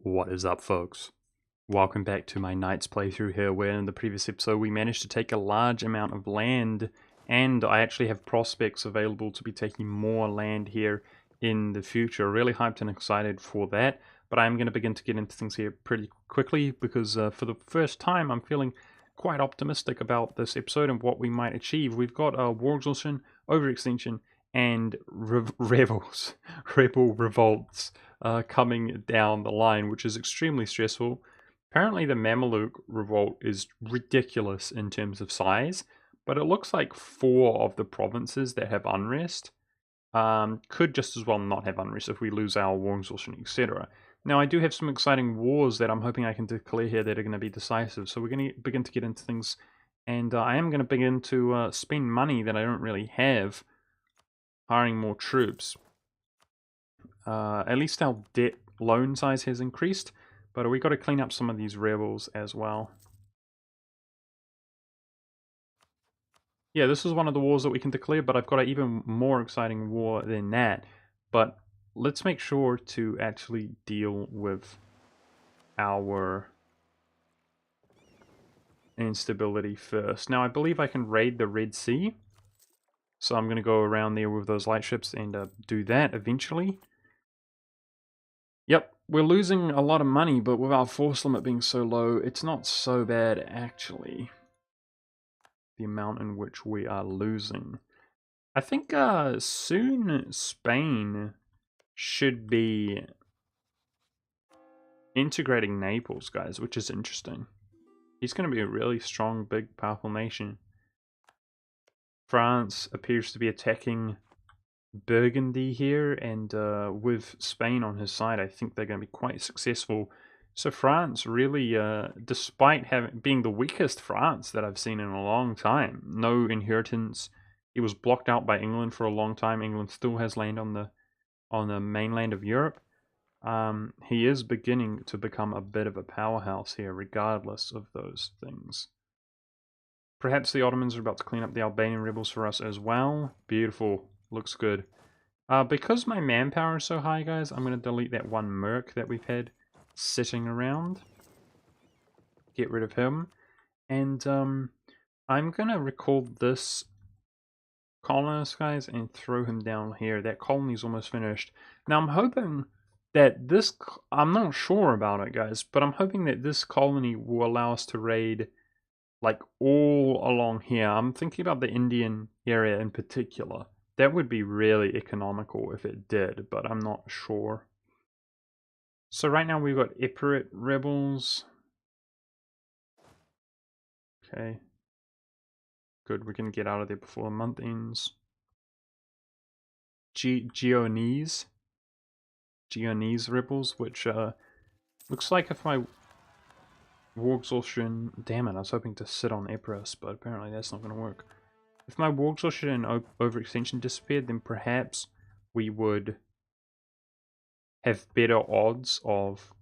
What is up, folks? Welcome back to my Knights playthrough here, where in the previous episode we managed to take a large amount of land, and I actually have prospects available to be taking more land here in the future. Really hyped and excited for that, but I'm going to begin to get into things here pretty quickly because for the first time I'm feeling quite optimistic about this episode and what we might achieve. We've got war exhaustion, overextension, and rebels, rebel revolts coming down the line, which is extremely stressful. Apparently, the Mameluke revolt is ridiculous in terms of size, but it looks like 4 of the provinces that have unrest could just as well not have unrest if we lose our war exhaustion, etc. Now, I do have some exciting wars that I'm hoping I can declare here that are going to be decisive, so we're going to begin to get into things, and I am going to begin to spend money that I don't really have, hiring more troops. At least our debt loan size has increased, but we got to clean up some of these rebels as well. Yeah, this is one of the wars that we can declare, but I've got an even more exciting war than that. But let's make sure to actually deal with our instability first. Now, I believe I can raid the Red Sea, so I'm going to go around there with those light ships and do that eventually. Yep, we're losing a lot of money, but with our force limit being so low, it's not so bad actually. The amount in which we are losing. I think soon Spain should be integrating Naples, guys, which is interesting. He's going to be a really strong, big, powerful nation. France appears to be attacking Burgundy here, and with Spain on his side, I think they're going to be quite successful. So France really, despite being the weakest France that I've seen in a long time, no inheritance. It was blocked out by England for a long time. England still has land on the mainland of Europe. He is beginning to become a bit of a powerhouse here, regardless of those things. Perhaps the Ottomans are about to clean up the Albanian rebels for us as well. Beautiful. Looks good. Because my manpower is so high, guys, I'm going to delete that one merc that we've had sitting around. Get rid of him. And I'm going to recall this colonist, guys, and throw him down here. That colony's almost finished. Now, I'm hoping that this... I'm not sure about it, guys, but I'm hoping that this colony will allow us to raid, like, all along here. I'm thinking about the Indian area in particular. That would be really economical if it did, but I'm not sure. So right now we've got Epirate rebels. Okay. Good, we can get out of there before the month ends. Geonese rebels, which looks like if my war exhaustion... Damn it, I was hoping to sit on Epirus, but apparently that's not going to work. If my war exhaustion and overextension disappeared, then perhaps we would have better odds of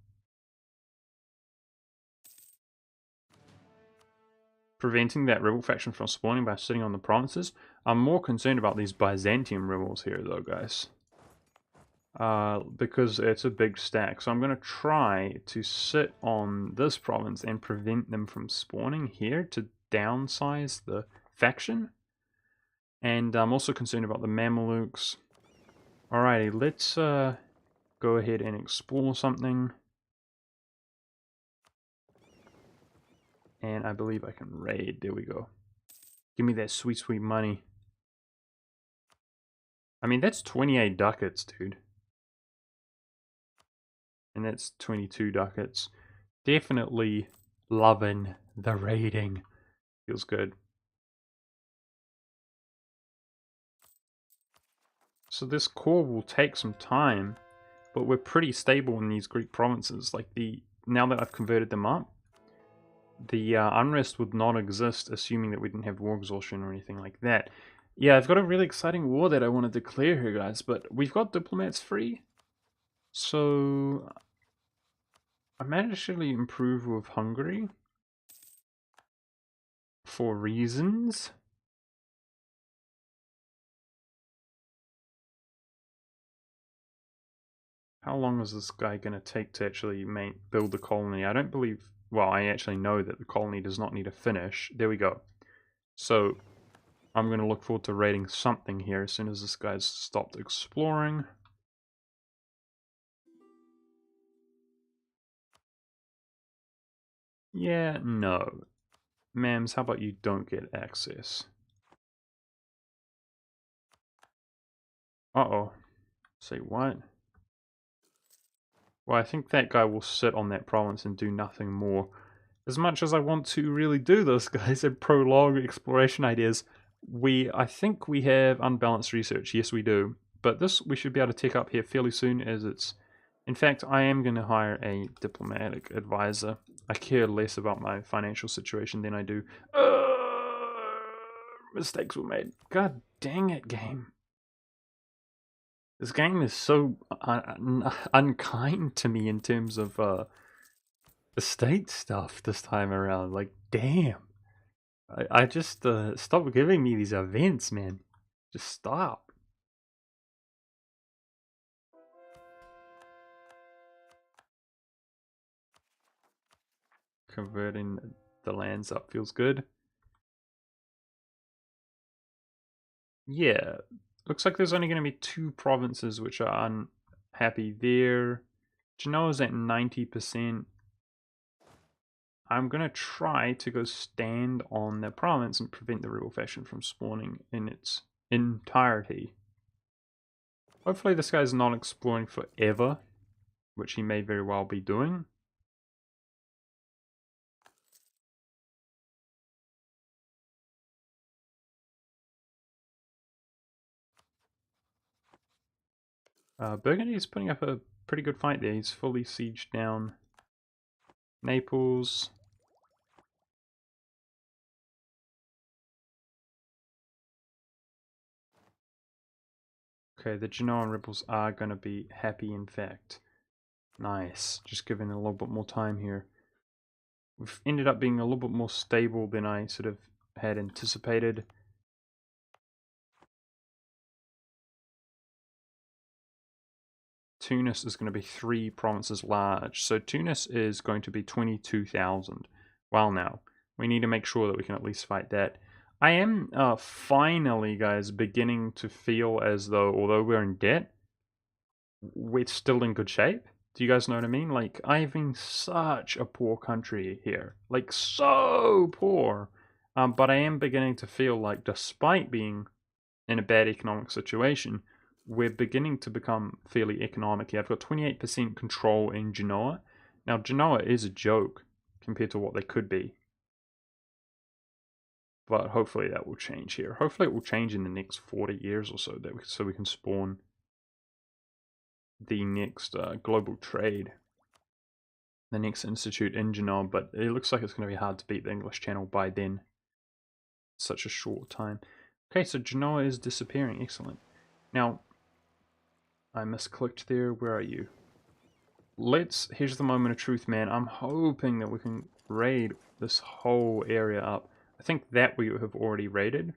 preventing that rebel faction from spawning by sitting on the provinces. I'm more concerned about these Byzantium rebels here, though, guys. Because it's a big stack. So I'm going to try to sit on this province and prevent them from spawning here to downsize the faction. And I'm also concerned about the Mamelukes. Alrighty, let's go ahead and explore something. And I believe I can raid. There we go. Give me that sweet, sweet money. I mean, that's 28 ducats, dude. And that's 22 ducats. Definitely loving the raiding. Feels good. So this core will take some time, but we're pretty stable in these Greek provinces. Like now that I've converted them up, the unrest would not exist, assuming that we didn't have war exhaustion or anything like that. Yeah, I've got a really exciting war that I want to declare here, guys, but we've got diplomats free. So I might actually improve with Hungary for reasons. How long is this guy going to take to actually build the colony? I don't believe... Well, I actually know that the colony does not need to finish. There we go. So, I'm going to look forward to raiding something here as soon as this guy's stopped exploring. Yeah, no. Mams, how about you don't get access? Uh-oh. Say what? Well, I think that guy will sit on that province and do nothing more. As much as I want to really do this, guys, and prolong exploration ideas, I think we have unbalanced research. Yes, we do. But this we should be able to take up here fairly soon, as it's... In fact, I am going to hire a diplomatic advisor. I care less about my financial situation than I do. Mistakes were made. God dang it, game. This game is so unkind to me in terms of estate stuff this time around. Like, damn. I just stop giving me these events, man. Just stop. Converting the lands up feels good. Yeah, looks like there's only going to be 2 provinces which are unhappy there. Genoa's at 90%. I'm going to try to go stand on the province and prevent the rebel faction from spawning in its entirety. Hopefully this guy's not exploring forever, which he may very well be doing. Burgundy is putting up a pretty good fight there. He's fully sieged down Naples. Okay, the Genoan rebels are going to be happy, in fact. Nice. Just giving a little bit more time here. We've ended up being a little bit more stable than I sort of had anticipated. Tunis is going to be 3 provinces large. So Tunis is going to be 22,000. Well, now, we need to make sure that we can at least fight that. I am finally, guys, beginning to feel as though, although we're in debt, we're still in good shape. Do you guys know what I mean? Like, I've been such a poor country here. Like, so poor. But I am beginning to feel like, despite being in a bad economic situation, we're beginning to become fairly economic here. I've got 28% control in Genoa. Now, Genoa is a joke compared to what they could be. But hopefully that will change here. Hopefully it will change in the next 40 years or so, so we can spawn the next global trade, the next institute in Genoa. But it looks like it's going to be hard to beat the English Channel by then. Such a short time. Okay, so Genoa is disappearing. Excellent. Now, I misclicked there. Where are you? Here's the moment of truth, man. I'm hoping that we can raid this whole area up. I think that we have already raided.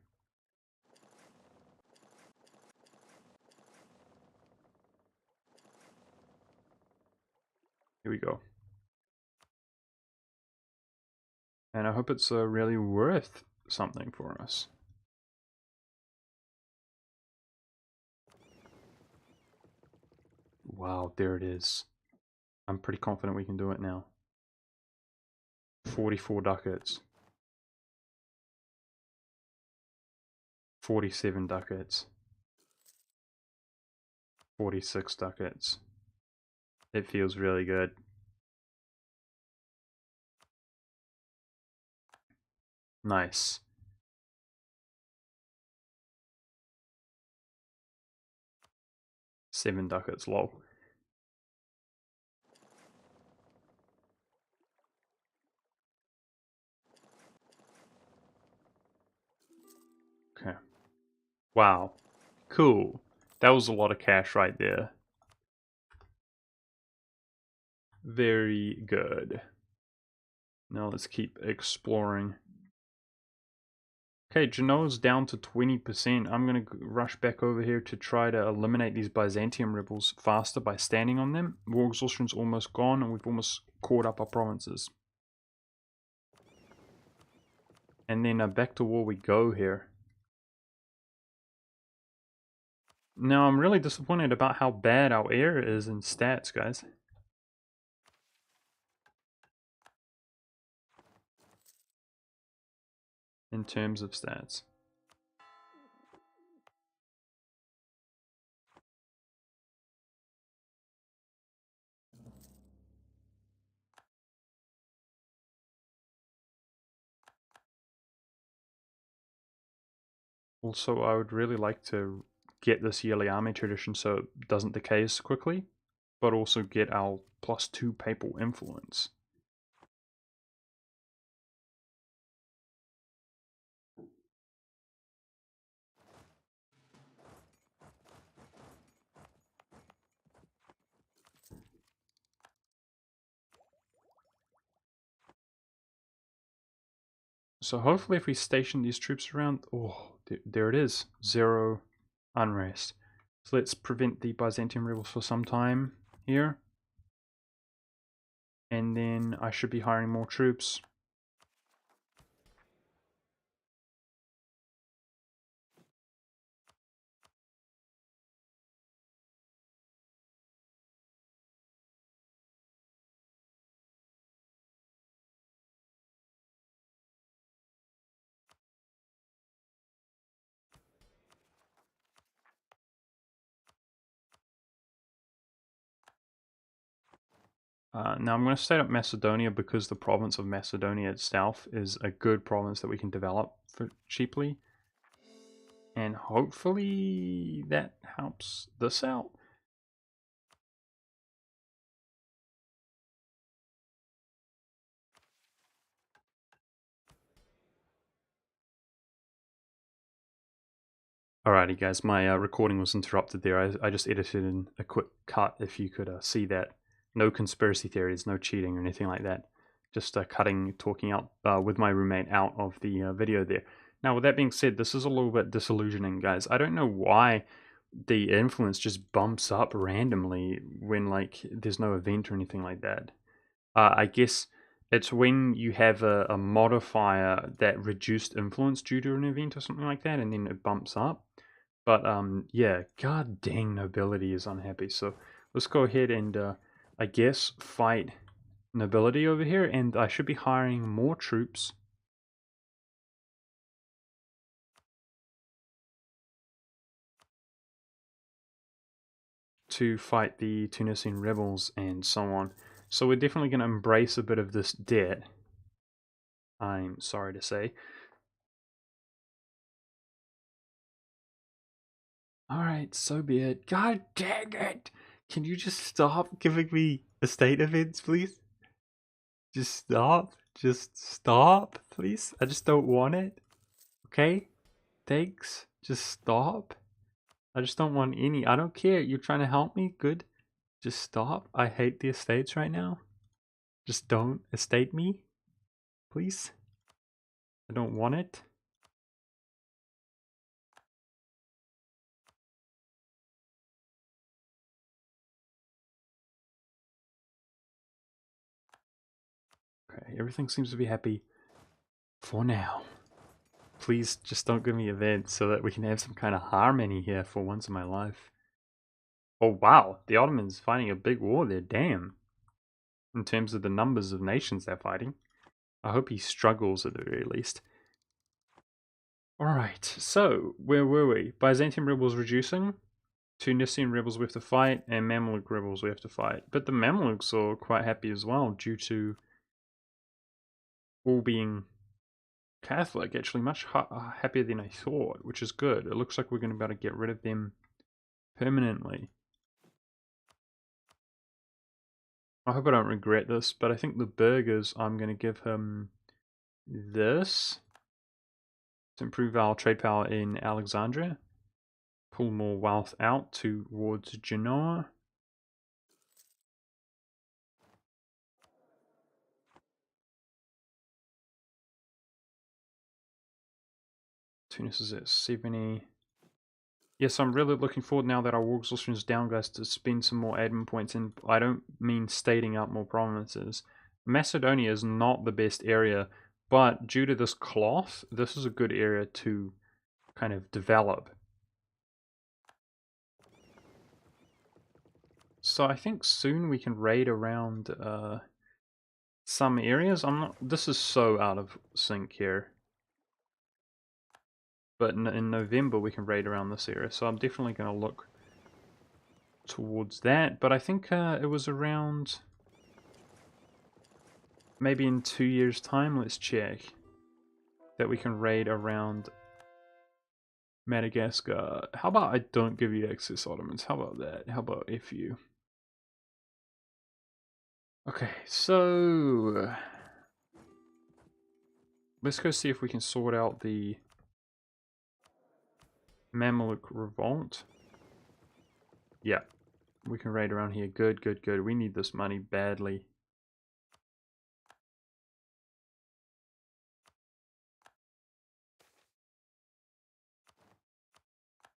Here we go. And I hope it's really worth something for us. Wow, there it is. I'm pretty confident we can do it now. 44 ducats. 47 ducats. 46 ducats. It feels really good. Nice. Seven ducats, lol. Okay. Wow. Cool. That was a lot of cash right there. Very good. Now let's keep exploring. Okay, Genoa's down to 20%. I'm going to rush back over here to try to eliminate these Byzantium rebels faster by standing on them. War exhaustion's almost gone, and we've almost caught up our provinces. And then back to war we go here. Now, I'm really disappointed about how bad our air is in stats, guys. In terms of stats. Also, I would really like to get this yearly army tradition so it doesn't decay as quickly, but also get our +2 papal influence. So hopefully if we station these troops around, oh, there it is, 0 unrest. So let's prevent the Byzantium rebels for some time here. And then I should be hiring more troops. Now I'm going to state up Macedonia because the province of Macedonia itself is a good province that we can develop for cheaply. And hopefully that helps this out. Alrighty guys, my recording was interrupted there. I just edited in a quick cut if you could see that. No conspiracy theories, no cheating or anything like that. Just talking out with my roommate out of the video there. Now with that being said, this is a little bit disillusioning guys. I don't know why the influence just bumps up randomly when like there's no event or anything like that. I guess it's when you have a modifier that reduced influence due to an event or something like that, and then it bumps up. But yeah, god dang, nobility is unhappy. So let's go ahead and I guess fight nobility over here, and I should be hiring more troops. To fight the Tunisian rebels and so on. So we're definitely going to embrace a bit of this debt, I'm sorry to say. Alright, so be it. God dang it! Can you just stop giving me estate events, please? Just stop. Just stop, please. I just don't want it. Okay? Thanks. Just stop. I just don't want any. I don't care. You're trying to help me? Good. Just stop. I hate the estates right now. Just don't estate me. Please. I don't want it. Okay, everything seems to be happy for now. Please just don't give me events so that we can have some kind of harmony here for once in my life. Oh wow, the Ottomans fighting a big war there, damn. In terms of the numbers of nations they're fighting. I hope he struggles at the very least. Alright, so where were we? Byzantium rebels reducing. Tunisian rebels we have to fight, and Mamluk rebels we have to fight. But the Mamluks are quite happy as well due to all being Catholic, actually much happier than I thought, which is good. It looks like we're going to be able to get rid of them permanently. I hope I don't regret this, but I think the burghers, I'm going to give him this to improve our trade power in Alexandria. Pull more wealth out towards Genoa. Tunis is at 70. Yes, I'm really looking forward now that our war exhaustion is down, guys, to spend some more admin points. And I don't mean stating up more provinces. Macedonia is not the best area, but due to this cloth, this is a good area to kind of develop. So I think soon we can raid around some areas. This is so out of sync here. But in November we can raid around this area, so I'm definitely going to look towards that. But I think it was around maybe in 2 years' time, let's check, that we can raid around Madagascar. How about I don't give you excess Ottomans? How about that? How about if you? Okay, so let's go see if we can sort out the Mamluk revolt. Yeah, we can raid around here. Good, good, good. We need this money badly.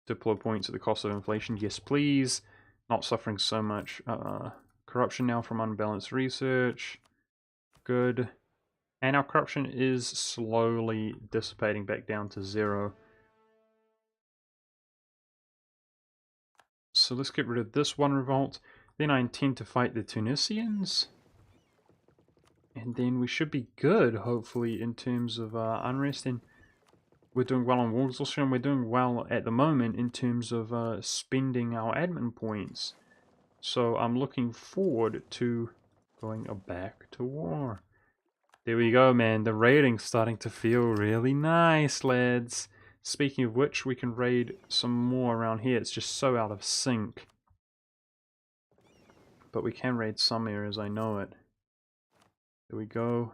Deploy points at the cost of inflation. Yes, please. Not suffering so much corruption now from unbalanced research. Good. And our corruption is slowly dissipating back down to 0. So let's get rid of this one revolt. Then I intend to fight the Tunisians. And then we should be good, hopefully, in terms of unrest. And we're doing well on war exhaustion. We're doing well at the moment in terms of spending our admin points. So I'm looking forward to going back to war. There we go, man. The raiding's starting to feel really nice, lads. Speaking of which, we can raid some more around here. It's just so out of sync. But we can raid some areas, I know it. There we go.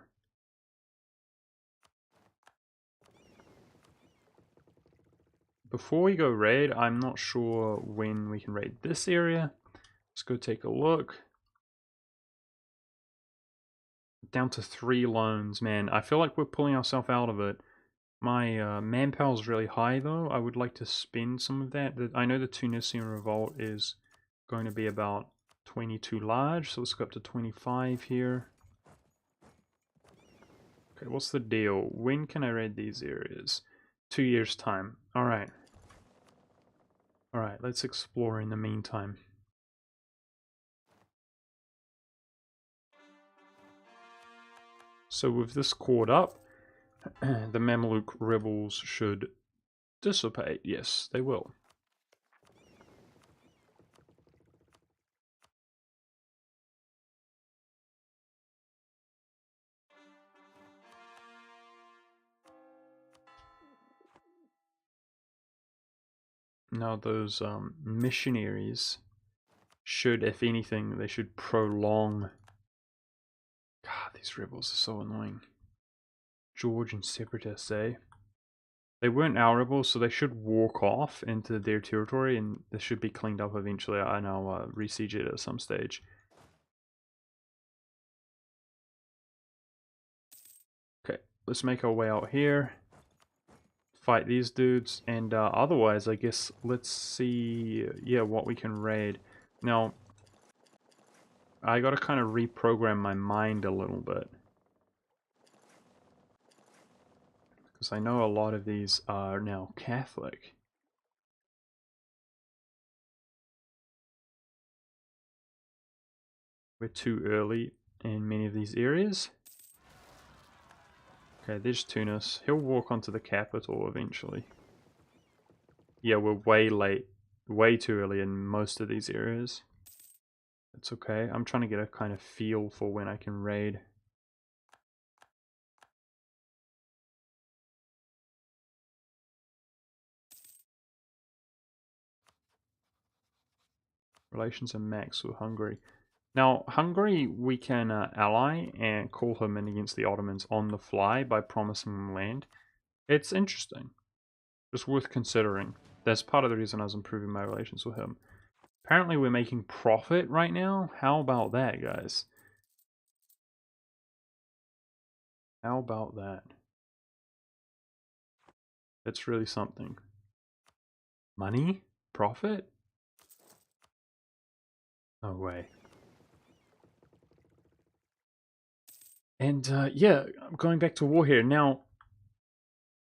Before we go raid, I'm not sure when we can raid this area. Let's go take a look. Down to 3 loans, man. I feel like we're pulling ourselves out of it. My manpower is really high, though. I would like to spend some of that. I know the Tunisian revolt is going to be about 22 large, so let's go up to 25 here. Okay, what's the deal? When can I raid these areas? 2 years' time. Alright. Alright, let's explore in the meantime. So with this caught up, the Mamluk rebels should dissipate. Yes, they will. Now those missionaries should, if anything, they should prolong. God, these rebels are so annoying. Georgian separatists, eh? They weren't our rebels, so they should walk off into their territory, and this should be cleaned up eventually, and I'll re-siege it at some stage. Okay, let's make our way out here. Fight these dudes, and otherwise, I guess, let's see, yeah, what we can raid. Now, I gotta kind of reprogram my mind a little bit. Because I know a lot of these are now Catholic. We're too early in many of these areas. Okay, there's Tunis. He'll walk onto the capital eventually. Yeah, we're way late. Way too early in most of these areas. It's okay. I'm trying to get a kind of feel for when I can raid. Relations are max with Hungary. Now, Hungary, we can ally and call him in against the Ottomans on the fly by promising them land. It's interesting. Just worth considering. That's part of the reason I was improving my relations with him. Apparently we're making profit right now. How about that, guys? How about that? It's really something. Money? Profit? No way. And yeah, I'm going back to war here. Now,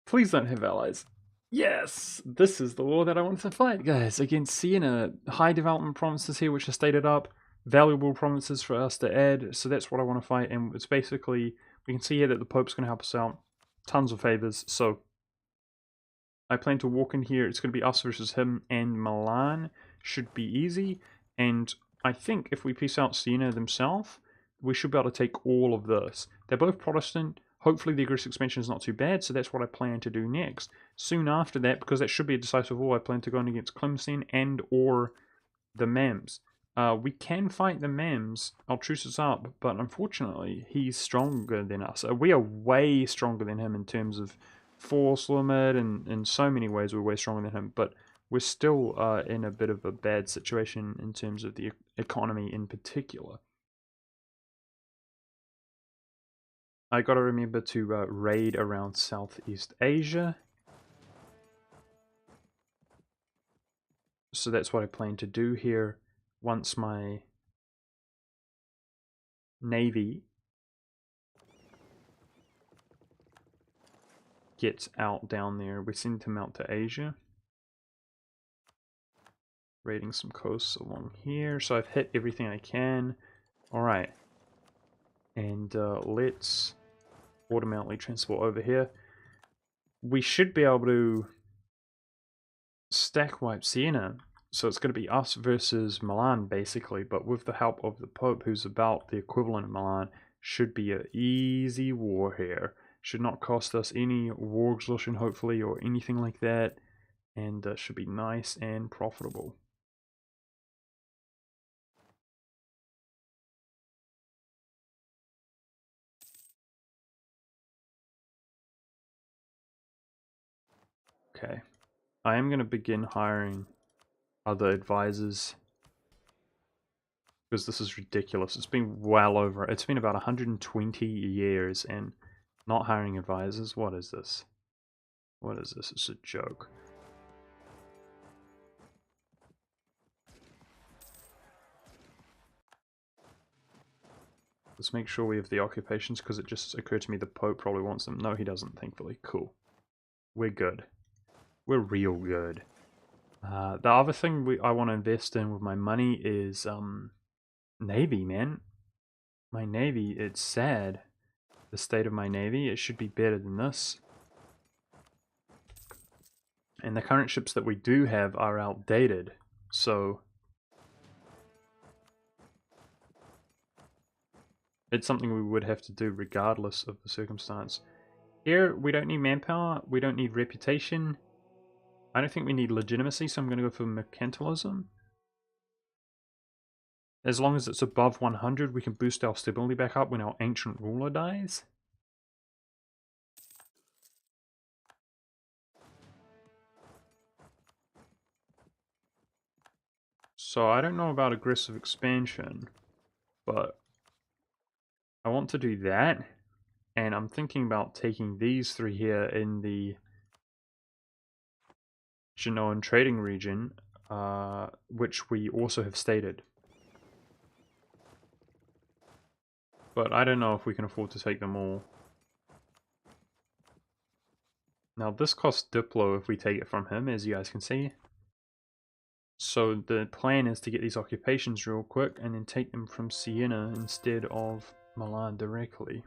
please don't have allies. Yes, this is the war that I wanted to fight, guys. Against Siena. High development provinces here, which are stated up. Valuable provinces for us to add. So that's what I want to fight. And it's basically, we can see here that the Pope's going to help us out. Tons of favors. So I plan to walk in here. It's going to be us versus him and Milan. Should be easy. And I think if we peace out Siena themselves, we should be able to take all of this. They're both Protestant. Hopefully the aggressive expansion is not too bad, so that's what I plan to do next. Soon after that, because that should be a decisive war, I plan to go in against Clemson and or the Mems. We can fight the Mems. I'll truce us up, but unfortunately, he's stronger than us. We are way stronger than him in terms of force limit, and in so many ways we're way stronger than him, but we're still in a bit of a bad situation in terms of the economy in particular. I gotta remember to raid around Southeast Asia. So that's what I plan to do here once my navy gets out down there. We send him out to Asia. Raiding some coasts along here. So I've hit everything I can. Alright. And let's automatically transport over here. We should be able to stack wipe Siena. So it's going to be us versus Milan, basically. But with the help of the Pope, who's about the equivalent of Milan, should be an easy war here. Should not cost us any war exhaustion, hopefully, or anything like that. And should be nice and profitable. Okay. I am going to begin hiring other advisors, because this is ridiculous. It's been well over, it's been about 120 years and not hiring advisors. What is this? What is this? It's a joke. Let's make sure we have the occupations, because it just occurred to me the Pope probably wants them. No, he doesn't, thankfully. Cool. We're good. We're real good. The other thing I want to invest in with my money is Navy, man. My Navy, it's sad. The state of my Navy, it should be better than this. And the current ships that we do have are outdated, so it's something we would have to do regardless of the circumstance. Here, we don't need manpower, we don't need reputation. I don't think we need legitimacy, so I'm going to go for mercantilism. As long as it's above 100, we can boost our stability back up when our ancient ruler dies. So I don't know about aggressive expansion, but I want to do that. And I'm thinking about taking these three here in the Genoan trading region, which we also have stated. But I don't know if we can afford to take them all. Now this costs Diplo if we take it from him, as you guys can see. So the plan is to get these occupations real quick and then take them from Siena instead of Milan directly.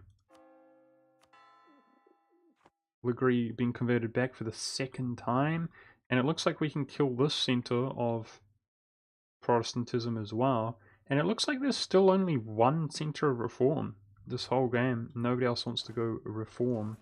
Liguri being converted back for the second time, and it looks like we can kill this center of Protestantism as well. And it looks like there's still only one center of reform this whole game. Nobody else wants to go reform.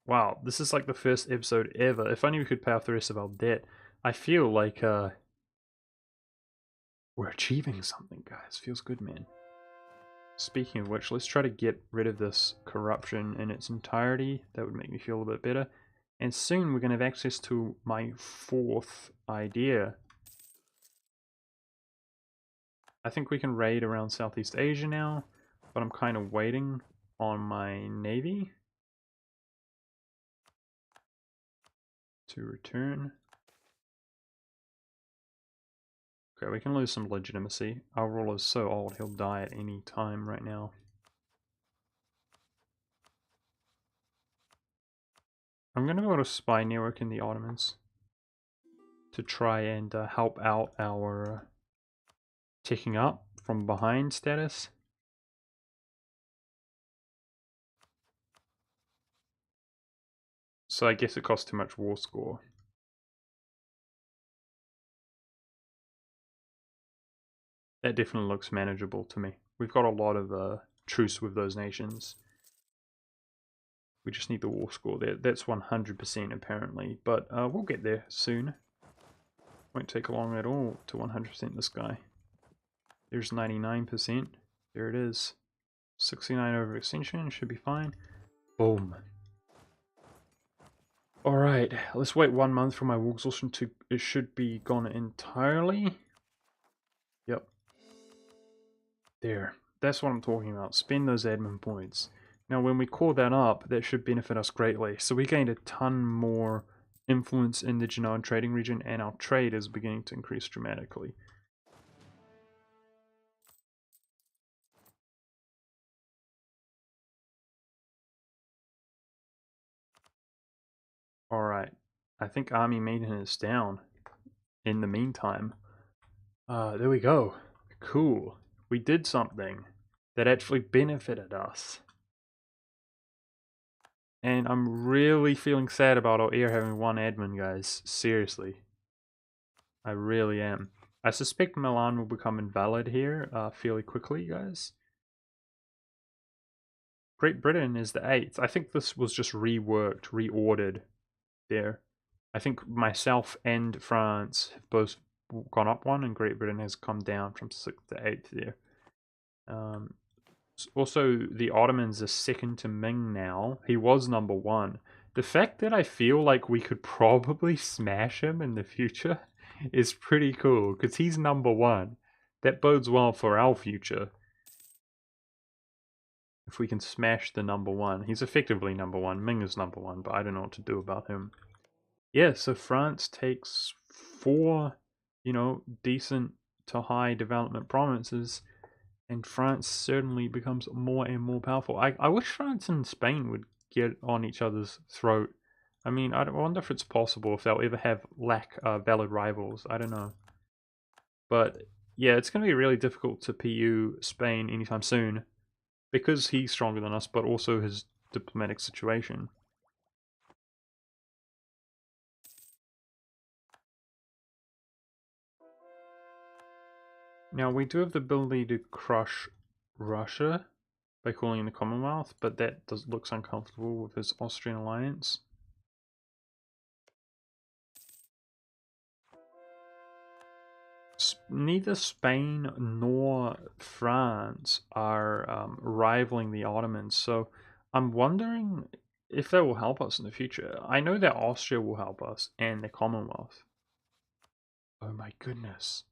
Wow, this is like the first episode ever. If only we could pay off the rest of our debt. I feel like we're achieving something, guys. Feels good, man. Speaking of which, let's try to get rid of this corruption in its entirety. That would make me feel a bit better. And soon we're going to have access to my fourth idea. I think we can raid around Southeast Asia now, but I'm kind of waiting on my navy to return. Okay, we can lose some legitimacy. Our ruler is so old, he'll die at any time right now. I'm going to go to spy network in the Ottomans to try and help out our ticking up from behind status. So I guess it costs too much war score. That definitely looks manageable to me. We've got a lot of truce with those nations. We just need the war score there. That's 100% apparently, but we'll get there soon. Won't take long at all to 100% this guy. There's 99%. There it is. 69 over extension should be fine. Boom. Alright, let's wait 1 month for my war exhaustion to... It should be gone entirely. Yep. There. That's what I'm talking about. Spend those admin points. Now when we call that up, that should benefit us greatly. So we gained a ton more influence in the Genoan trading region, and our trade is beginning to increase dramatically. Alright, I think army maintenance is down in the meantime. There we go. Cool. We did something that actually benefited us. And I'm really feeling sad about our air having one admin, guys. Seriously. I really am. I suspect Milan will become invalid here fairly quickly, guys. Great Britain is the 8th. I think this was just reworked, reordered there. I think myself and France have both gone up one, and Great Britain has come down from 6th to 8th there. Also, the Ottomans are second to Ming now. He was number 1. The fact that I feel like we could probably smash him in the future is pretty cool, because he's number 1. That bodes well for our future. If we can smash the number 1. He's effectively number 1. Ming is number 1, but I don't know what to do about him. Yeah, so France takes 4, decent to high development provinces, and France certainly becomes more and more powerful. I wish France and Spain would get on each other's throat. I mean, I wonder if it's possible, if they'll ever have valid rivals. I don't know. But yeah, it's going to be really difficult to PU Spain anytime soon, because he's stronger than us, but also his diplomatic situation. Now, we do have the ability to crush Russia by calling in the Commonwealth, but that looks uncomfortable with his Austrian alliance. Neither Spain nor France are rivaling the Ottomans, so I'm wondering if they will help us in the future. I know that Austria will help us, and the Commonwealth. Oh my goodness.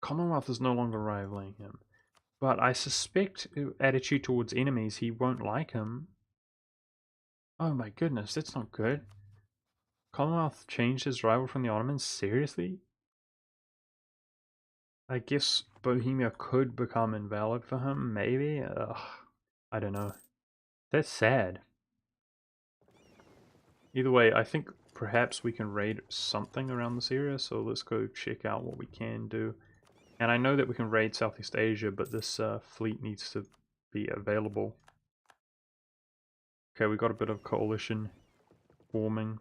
Commonwealth is no longer rivaling him. But I suspect attitude towards enemies, he won't like him. Oh my goodness, that's not good. Commonwealth changed his rival from the Ottomans? Seriously? I guess Bohemia could become invalid for him, maybe? Ugh, I don't know. That's sad. Either way, I think perhaps we can raid something around this area, so let's go check out what we can do. And I know that we can raid Southeast Asia, but this fleet needs to be available. Okay, we got a bit of coalition forming.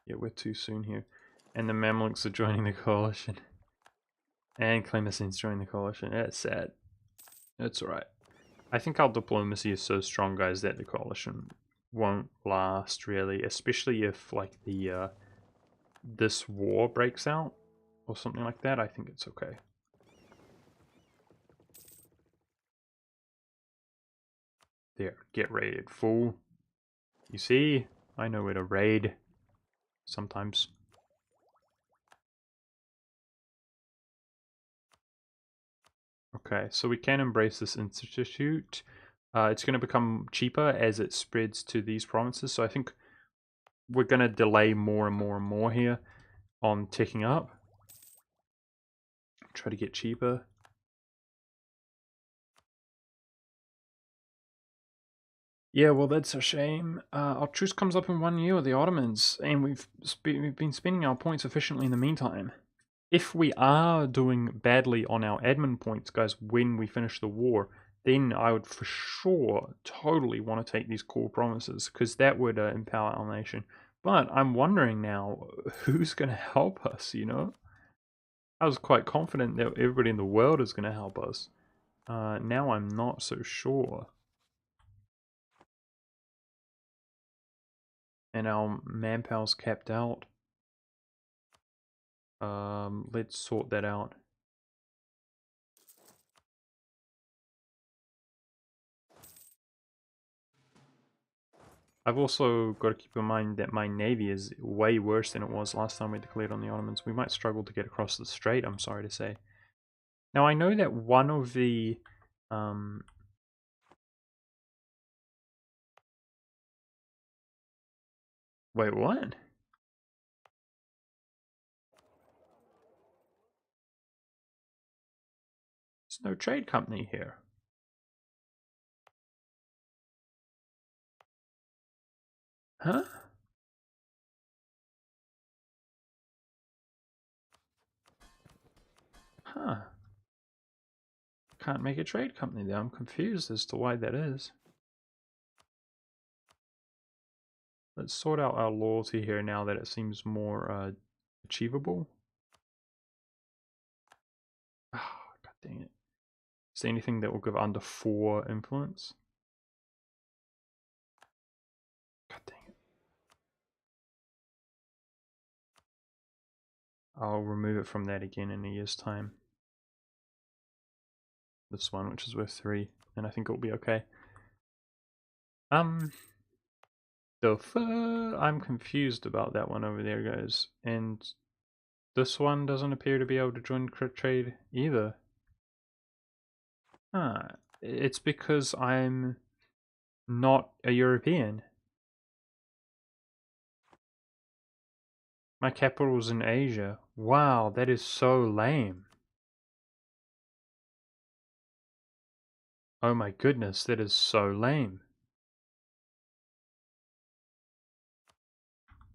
Yeah, we're too soon here. And the Mamluks are joining the coalition. And Tlemcen's joining the coalition. That's sad. That's alright. I think our diplomacy is so strong, guys, that the coalition won't last, really. Especially if, like, this war breaks out or something like that. I think it's okay. There, get raided, fool. You see? I know where to raid. Sometimes. Okay, so we can embrace this institute. It's going to become cheaper as it spreads to these provinces, so I think we're going to delay more and more and more here on ticking up. Try to get cheaper. Yeah, well, that's a shame. Our truce comes up in 1 year with the Ottomans, and we've been spending our points efficiently in the meantime. If we are doing badly on our admin points, guys, when we finish the war, then I would for sure totally want to take these core provinces, because that would empower our nation. But I'm wondering now, who's going to help us, you know? I was quite confident that everybody in the world is going to help us. Now I'm not so sure. And our manpower's capped out. Let's sort that out. I've also got to keep in mind that my navy is way worse than it was last time we declared on the Ottomans. We might struggle to get across the strait, I'm sorry to say. Now I know that one of the wait, what? There's no trade company here. Huh? Huh. Can't make a trade company there. I'm confused as to why that is. Let's sort out our loyalty here now that it seems more achievable. Ah, god dang it. Is there anything that will give under 4 influence? God dang it. I'll remove it from that again in a year's time. This one, which is worth 3, and I think it'll be okay. I'm confused about that one over there, guys. And this one doesn't appear to be able to join trade either. Ah, it's because I'm not a European. My capital's in Asia. Wow, that is so lame. Oh my goodness, that is so lame.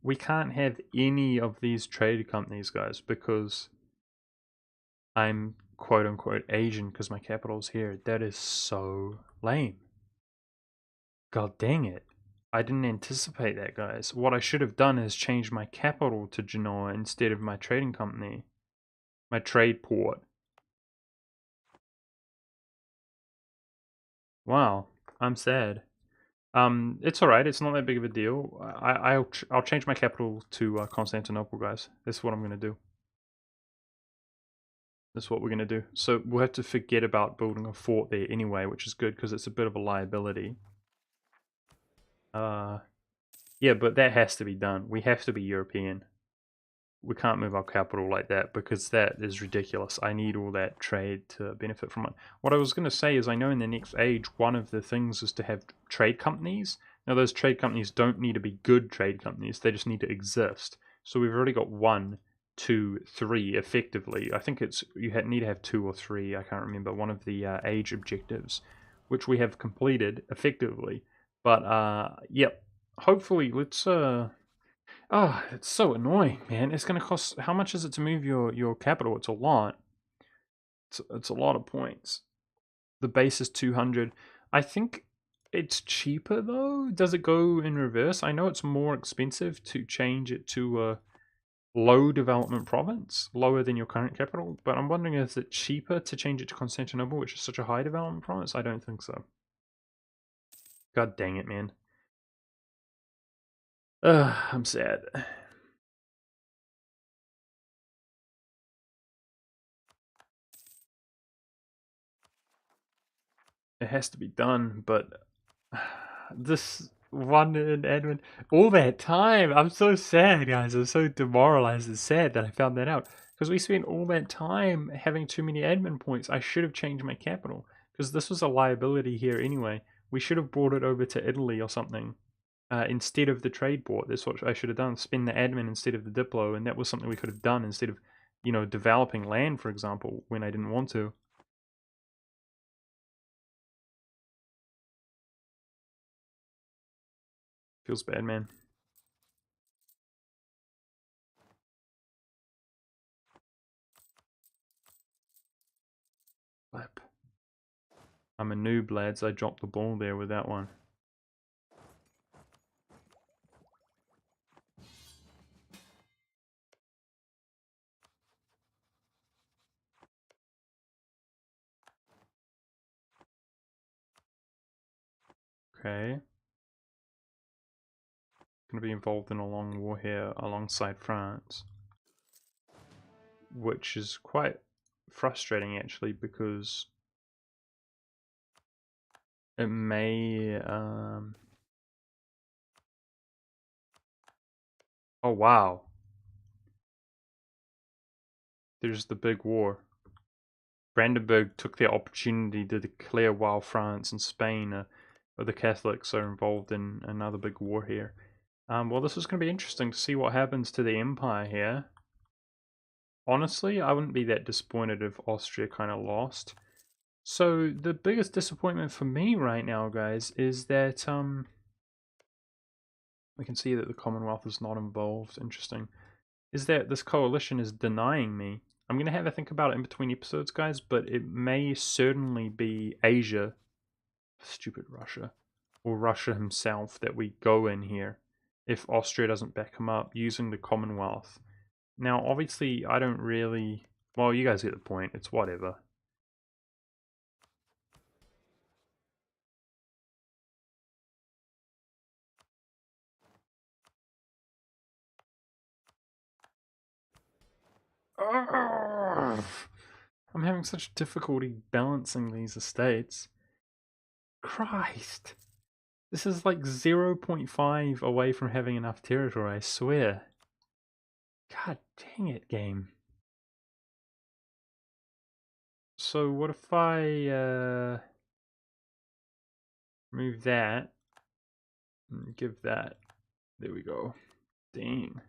We can't have any of these trade companies, guys, because I'm quote unquote Asian because my capital's here. That is so lame. God dang it. I didn't anticipate that, guys. What I should have done is change my capital to Genoa instead of my trading company. My trade port. Wow, I'm sad. It's alright, it's not that big of a deal. I'll change my capital to Constantinople, guys. That's what I'm gonna do. That's what we're gonna do. So we'll have to forget about building a fort there anyway, which is good because it's a bit of a liability. Yeah, but that has to be done. We have to be European. We can't move our capital like that because that is ridiculous. I need all that trade to benefit from it. What I was going to say is I know in the next age, one of the things is to have trade companies. Now, those trade companies don't need to be good trade companies. They just need to exist. So we've already got 1, 2, 3 effectively. I think it's need to have 2 or 3. I can't remember. One of the age objectives, which we have completed effectively. But yep. Hopefully, let's oh, it's so annoying, man. It's gonna cost. How much is it to move your capital? It's a lot. It's a lot of points. The base is 200. I think it's cheaper though. Does it go in reverse? I know it's more expensive to change it to a low development province, lower than your current capital. But I'm wondering, is it cheaper to change it to Constantinople, which is such a high development province? I don't think so. God dang it, man. I'm sad. It has to be done, but this one in admin. All that time. I'm so sad, guys. I'm so demoralized and sad that I found that out. Because we spent all that time having too many admin points. I should have changed my capital. Because this was a liability here anyway. We should have brought it over to Italy or something. Instead of the trade port. That's what I should have done. Spend the admin instead of the Diplo. And that was something we could have done instead of, you know, developing land, for example, when I didn't want to. Feels bad, man. Flip. I'm a noob, lads. I dropped the ball there with that one. Okay. Going to be involved in a long war here alongside France. Which is quite frustrating, actually, because it may... Oh, wow. There's the big war. Brandenburg took the opportunity to declare while France and Spain, or the Catholics, are involved in another big war here. Well, this is going to be interesting to see what happens to the Empire here. Honestly, I wouldn't be that disappointed if Austria kind of lost. So, the biggest disappointment for me right now, guys, is that, we can see that the Commonwealth is not involved. Interesting. Is that this coalition is denying me. I'm going to have a think about it in between episodes, guys, but it may certainly be Asia, stupid Russia, or Russia himself that we go in here if Austria doesn't back him up using the Commonwealth. Now, obviously, I don't really... Well, you guys get the point. It's whatever. I'm having such difficulty balancing these estates. Christ. This is like 0.5 away from having enough territory, I swear. God dang it, game. So what if I move that and give that? There we go. Dang.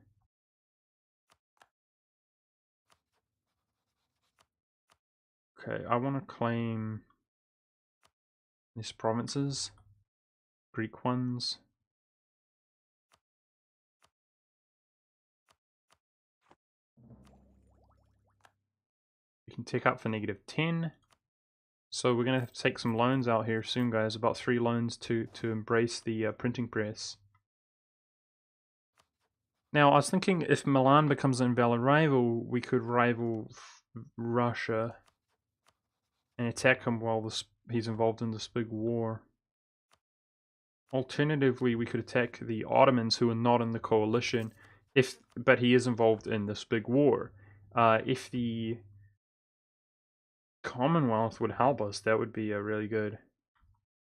Okay, I want to claim these provinces, Greek ones. We can take up for -10. So we're going to have to take some loans out here soon, guys. About 3 loans to embrace the printing press. Now, I was thinking if Milan becomes an invalid rival, we could rival Russia and attack him while he's involved in this big war. Alternatively, we could attack the Ottomans, who are not in the coalition, but he is involved in this big war. If the Commonwealth would help us, that would be really good.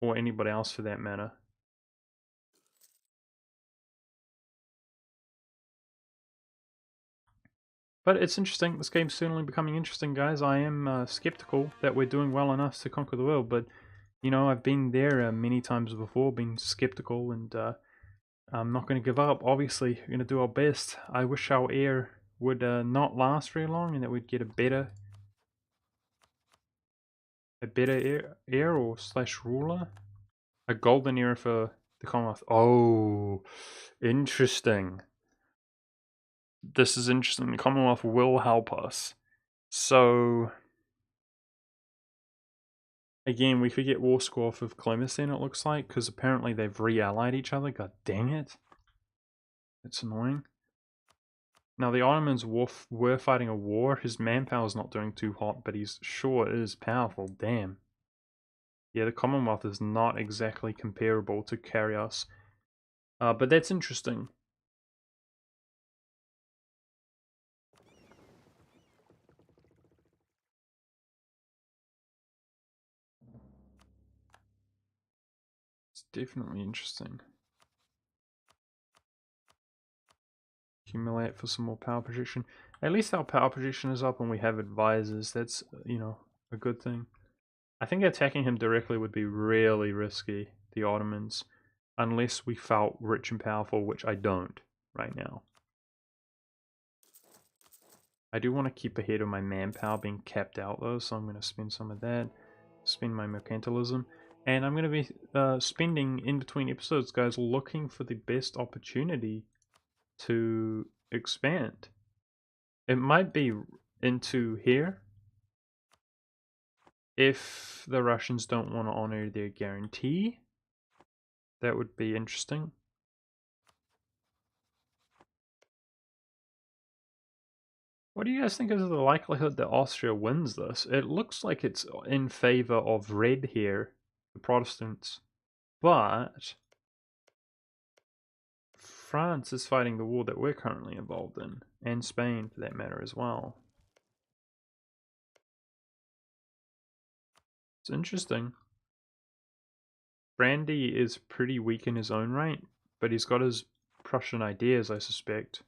Or anybody else for that matter. But it's interesting. This game's certainly becoming interesting, guys. I am skeptical that we're doing well enough to conquer the world, but you know, I've been there many times before, being skeptical, and I'm not going to give up. Obviously, we're going to do our best. I wish our heir would not last very long, and that we'd get a better heir or slash ruler, a golden era for the Commonwealth. Oh, interesting. This is interesting. The Commonwealth will help us. So, again, we could get war score off of Clemensine, it looks like, because apparently they've re-allied each other. God dang it. It's annoying. Now, the Ottomans were fighting a war. His manpower's not doing too hot, but he's sure is powerful. Damn. Yeah, the Commonwealth is not exactly comparable to Carios. But that's interesting. definitely interesting. Accumulate for some more power projection. At least our power projection is up and we have advisors. That's, you know, a good thing. I think attacking him directly would be really risky, the Ottomans, unless we felt rich and powerful, which I don't right now. I do want to keep ahead of my manpower being capped out though, so I'm going to spend some of that, spend my mercantilism, and I'm going to be spending in between episodes, guys, looking for the best opportunity to expand. It might be into here if the Russians don't want to honor their guarantee. That would be interesting. What do you guys think is the likelihood that Austria wins this? It looks like it's in favor of red here, the Protestants, but France is fighting the war that we're currently involved in, and Spain for that matter as well. It's interesting. Brandy is pretty weak in his own right, but he's got his Prussian ideas, I suspect.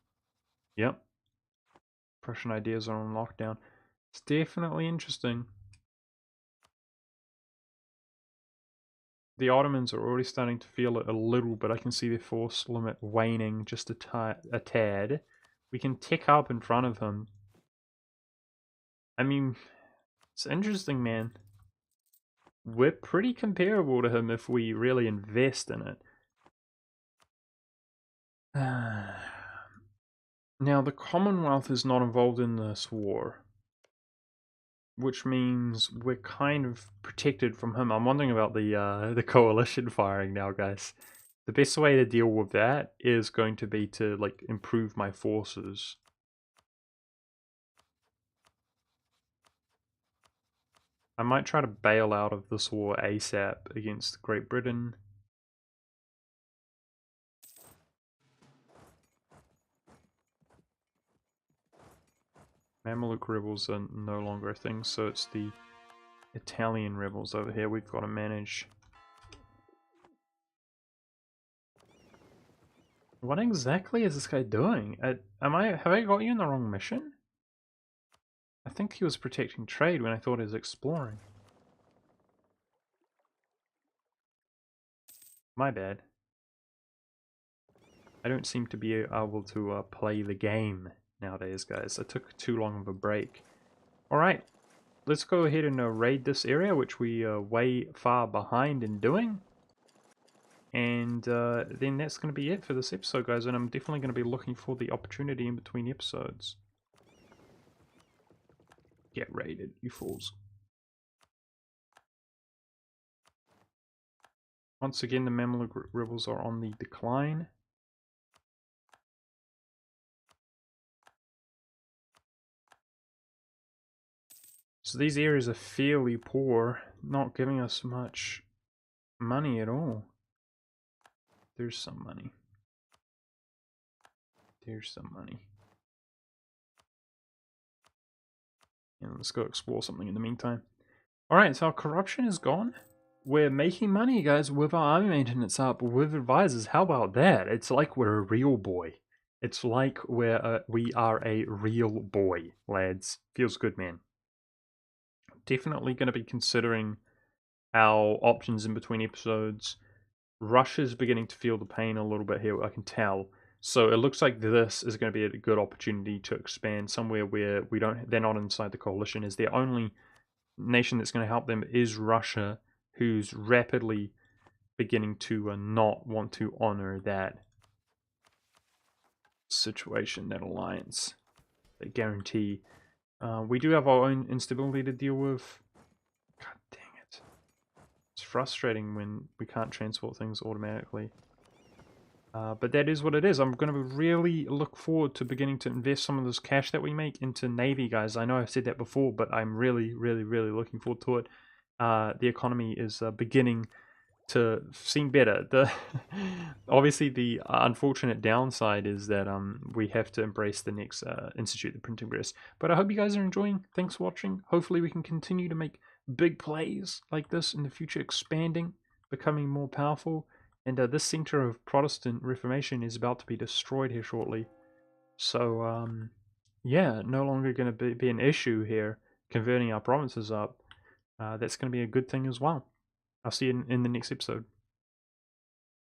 Yep. Prussian ideas are on lockdown. It's definitely interesting. The Ottomans are already starting to feel it a little, but I can see their force limit waning just a tad. We can tick up in front of him. I mean, it's interesting, man. We're pretty comparable to him if we really invest in it. Now, the Commonwealth is not involved in this war, which means we're kind of protected from him. I'm wondering about the coalition firing now, guys. The best way to deal with that is going to be to like improve my forces. I might try to bail out of this war ASAP against Great Britain. Mamluk rebels are no longer a thing, so it's the Italian rebels over here we've got to manage. What exactly is this guy doing? Have I got you in the wrong mission? I think he was protecting trade when I thought he was exploring. My bad. I don't seem to be able to play the game nowadays, guys. I took too long of a break. Alright, let's go ahead and raid this area, which we are way far behind in doing. And then that's going to be it for this episode, guys. And I'm definitely going to be looking for the opportunity in between episodes. Get raided, you fools. Once again, the Mamluk rebels are on the decline. So these areas are fairly poor, not giving us much money at all. There's some money. There's some money. And let's go explore something in the meantime. Alright, so our corruption is gone. We're making money, guys, with our army maintenance up, with advisors. How about that? It's like we're a real boy. It's like we are a real boy, lads. Feels good, man. Definitely going to be considering our options in between episodes. Russia's beginning to feel the pain a little bit here, I can tell. So it looks like this is going to be a good opportunity to expand somewhere where they're not inside the coalition. Is their only nation that's going to help them is Russia, who's rapidly beginning to not want to honor that situation, that alliance, that guarantee. We do have our own instability to deal with. God dang it. It's frustrating when we can't transport things automatically. But that is what it is. I'm going to really look forward to beginning to invest some of this cash that we make into Navy, guys. I know I've said that before, but I'm really, really, really looking forward to it. The economy is beginning to seem better. Obviously, the unfortunate downside is that we have to embrace the next institute, the printing press. But I hope you guys are enjoying. Thanks for watching. Hopefully we can continue to make big plays like this in the future, expanding. becoming more powerful, and this center of Protestant Reformation is about to be destroyed here shortly. So, yeah, no longer going to be an issue here converting our provinces up. That's going to be a good thing as well. I'll see you in the next episode.